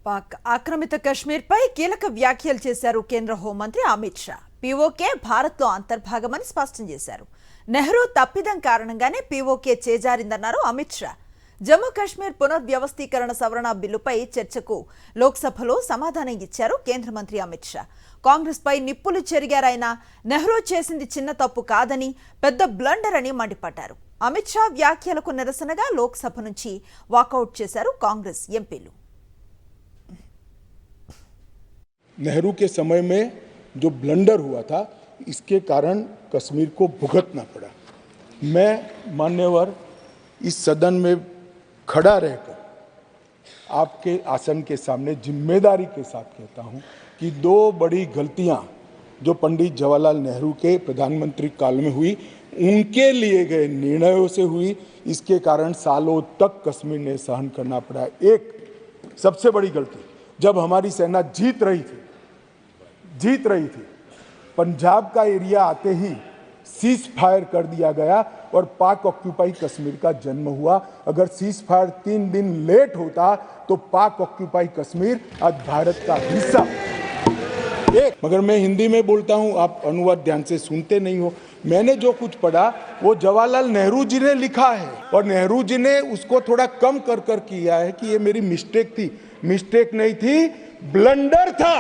పాక్ ఆక్రమిత కశ్మీర్పై కీలక వ్యాఖ్యలు చేశారు కేంద్ర హోంమంత్రి అమిత్ షా. పీఓకే భారత్లో అంతర్భాగమని స్పష్టం చేశారు. నెహ్రూ తప్పిదం కారణంగానే పీఓకే చేజారిందన్నారు అమిత్ షా. జమ్మూ కాశ్మీర్ పునర్వ్యవస్థీకరణ సవరణ బిల్లుపై చర్చకు లోక్సభలో సమాధానం ఇచ్చారు కేంద్ర మంత్రి అమిత్ షా. కాంగ్రెస్పై నిప్పులు చెరిగారాయన. నెహ్రూ చేసింది చిన్న తప్పు కాదని, పెద్ద బ్లండర్ అని మండిపడ్డారు. అమిత్ షా వ్యాఖ్యలకు నిరసనగా లోక్సభ నుంచి వాకౌట్ చేశారు కాంగ్రెస్ ఎంపీలు. नेहरू के समय में जो ब्लंडर हुआ था, इसके कारण कश्मीर को भुगतना पड़ा। मैं मान्यवर इस सदन में खड़ा रहकर आपके आसन के सामने जिम्मेदारी के साथ कहता हूं कि दो बड़ी गलतियां जो पंडित जवाहरलाल नेहरू के प्रधानमंत्री काल में हुई, उनके लिए गए निर्णयों से हुई। इसके कारण सालों तक कश्मीर ने सहन करना पड़ा। एक सबसे बड़ी गलती, जब हमारी सेना जीत रही थी, पंजाब का एरिया आते ही सीज फायर कर दिया गया और पाक ऑक्यूपाई कश्मीर का जन्म हुआ। अगर सीज फायर 3 दिन लेट होता तो पाक ऑक्यूपाई कश्मीर आज भारत का हिस्सा। मगर मैं हिंदी में बोलता हूं, आप अनुवाद ध्यान से सुनते नहीं हो। मैंने जो कुछ पढ़ा वो जवाहरलाल नेहरू जी ने लिखा है और नेहरू जी ने उसको थोड़ा कम कर किया है कि ये मेरी मिस्टेक थी। मिस्टेक नहीं थी, ब्लंडर था।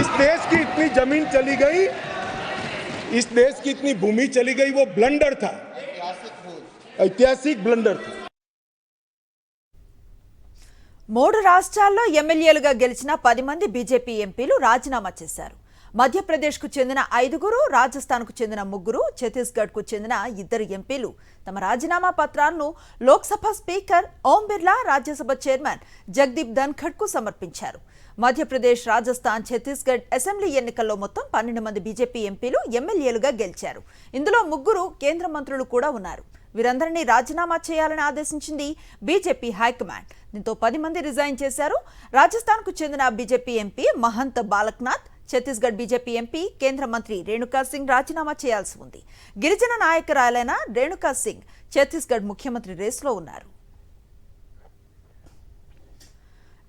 इस देश की इतनी जमीन चली गई, इस देश की इतनी भूमि चली गई, वो ब्लंडर था, ऐतिहासिक ब्लंडर था। 3 రాష్ట్రాల్లో ఎమ్మెల్యేలుగా గెలిచిన 10 మంది బీజేపీ ఎంపీలు రాజీనామా చేశారు. మధ్యప్రదేశ్కు చెందిన 5, రాజస్థాన్కు చెందిన 3, ఛత్తీస్గఢ్కు చెందిన 2 ఎంపీలు తమ రాజీనామా పత్రాలను లోక్సభ స్పీకర్ ఓం బిర్లా, రాజ్యసభ చైర్మన్ జగదీప్ ధన్ఖడ్కు సమర్పించారు. మధ్యప్రదేశ్, రాజస్థాన్, ఛత్తీస్గఢ్ అసెంబ్లీ ఎన్నికల్లో మొత్తం 12 మంది బీజేపీ ఎంపీలు ఎమ్మెల్యేలుగా గెలిచారు. ఇందులో 3 కేంద్ర మంత్రులు కూడా ఉన్నారు. వీరందరినీ రాజీనామా చేయాలని ఆదేశించింది బీజేపీ హైకమాండ్. దీంతో 10 మంది రిజైన్ చేశారు. రాజస్థాన్కు చెందిన BJP MP Mahant Balaknath, Chhattisgarh BJP MP కేంద్ర మంత్రి రేణుకా సింగ్ రాజీనామా చేయాల్సి ఉంది. గిరిజన నాయకురాలైన రేణుకా సింగ్ ఛత్తీస్గఢ్ ముఖ్యమంత్రి రేసులో ఉన్నారు.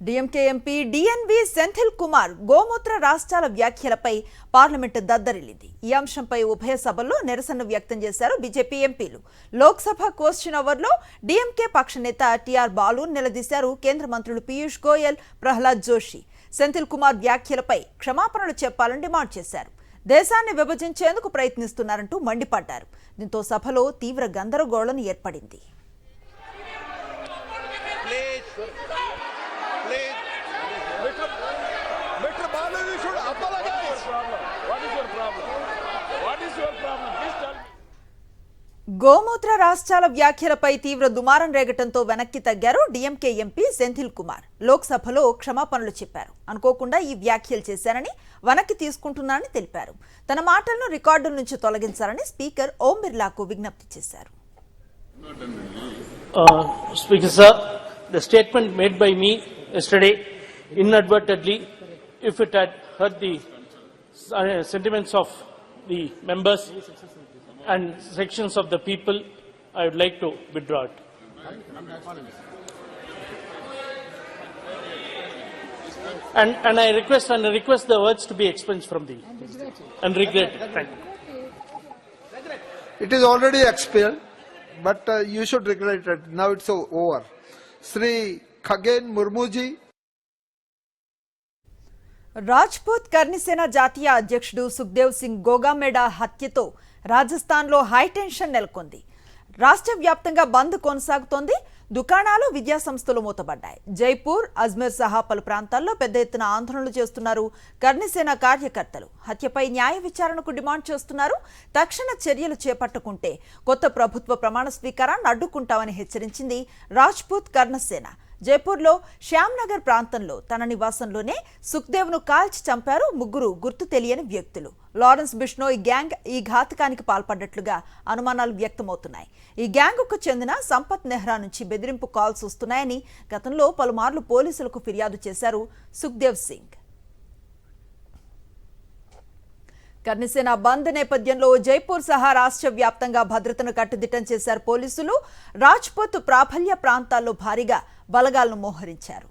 DMK MP DNV Senthil Kumar గోమూత్ర రాష్ట్రాల వ్యాఖ్యలపై పార్లమెంటు దద్దరిల్లింది. ఈ అంశంపై ఉభయ సభల్లో నిరసన వ్యక్తం చేశారు బీజేపీ ఎంపీలు. లోక్సభ క్వశ్చన్ అవర్లో డీఎంకే పక్ష నేత టీఆర్ బాలు నిలదీశారు కేంద్ర మంత్రులు పీయూష్ గోయల్, ప్రహ్లాద్ జోషి. సెంథిల్ కుమార్ వ్యాఖ్యలపై క్షమాపణలు చెప్పాలని డిమాండ్ చేశారు. దేశాన్ని విభజించేందుకు ప్రయత్నిస్తున్నారంటూ మండిపడ్డారు. దీంతో సభలో తీవ్ర గందరగోళం ఏర్పడింది. గోమూత్ర రాష్ట్రాల వ్యాఖ్యలపై తీవ్ర దుమారం రేగటంతో వెనక్కి తగ్గారు డీఎంకే ఎంపీ సెంథిల్ కుమార్. లోక్సభలో క్షమాపణలు చెప్పారు. అనుకోకుండా ఈ వ్యాఖ్యలు చేశారని, వెనక్కి తీసుకుంటున్నారని తెలిపారు. తన మాటలను రికార్డుల నుంచి తొలగించాలని స్పీకర్ ఓం బిర్లాకు విజ్ఞప్తి చేశారు. Speaker sir, the statement made by me yesterday inadvertently, if it had hurt the sentiments of the members and sections of the people, I would like to withdraw it. And I request the words to be expunged from the and regret. Thank you. It is already expelled, but you should regret it. Now it's over. Sri Khagen Murmu ji. Rajput Karni Sena జాతీయ అధ్యక్షుడు సుఖ్దేవ్ సింగ్ గోగామేడా హత్యతో రాజస్థాన్లో high tension నెలకొంది. రాష్ట్ర వ్యాప్తంగా బంద్ కొనసాగుతోంది. దుకాణాలు, విద్యా సంస్థలు మూతపడ్డాయి. జైపూర్, అజ్మీర్ సహా పలు ప్రాంతాల్లో పెద్ద ఎత్తున ఆందోళనలు చేస్తున్నారు కర్ణిసేన కార్యకర్తలు. హత్యపై న్యాయ విచారణకు డిమాండ్ చేస్తున్నారు. తక్షణ చర్యలు చేపట్టకుంటే కొత్త ప్రభుత్వ ప్రమాణ స్వీకారాన్ని అడ్డుకుంటామని హెచ్చరించింది రాజ్పూత్ కర్ణసేన. జైపూర్లో శ్యామ్నగర్ ప్రాంతంలో తన నివాసంలోనే సుఖ్దేవ్ను కాల్చి చంపారు 3 గుర్తు తెలియని వ్యక్తులు. లారెన్స్ బిష్నోయ్ గ్యాంగ్ ఈ ఘాతకానికి పాల్పడ్డట్లుగా అనుమానాలు వ్యక్తమవుతున్నాయి. ఈ గ్యాంగ్కు చెందిన సంపత్ నెహ్రా నుంచి బెదిరింపు కాల్స్ వస్తున్నాయని గతంలో పలుమార్లు పోలీసులకు ఫిర్యాదు చేశారు సుఖ్దేవ్ సింగ్. కర్ణిసేన బంద్ నేపథ్యంలో జైపూర్ సహా రాష్ట్ర వ్యాప్తంగా భద్రతను కట్టుదిట్టం చేశారు పోలీసులు. రాజ్పూత్ ప్రాబల్య ప్రాంతాల్లో భారీగా బలగాలను మోహరించారు.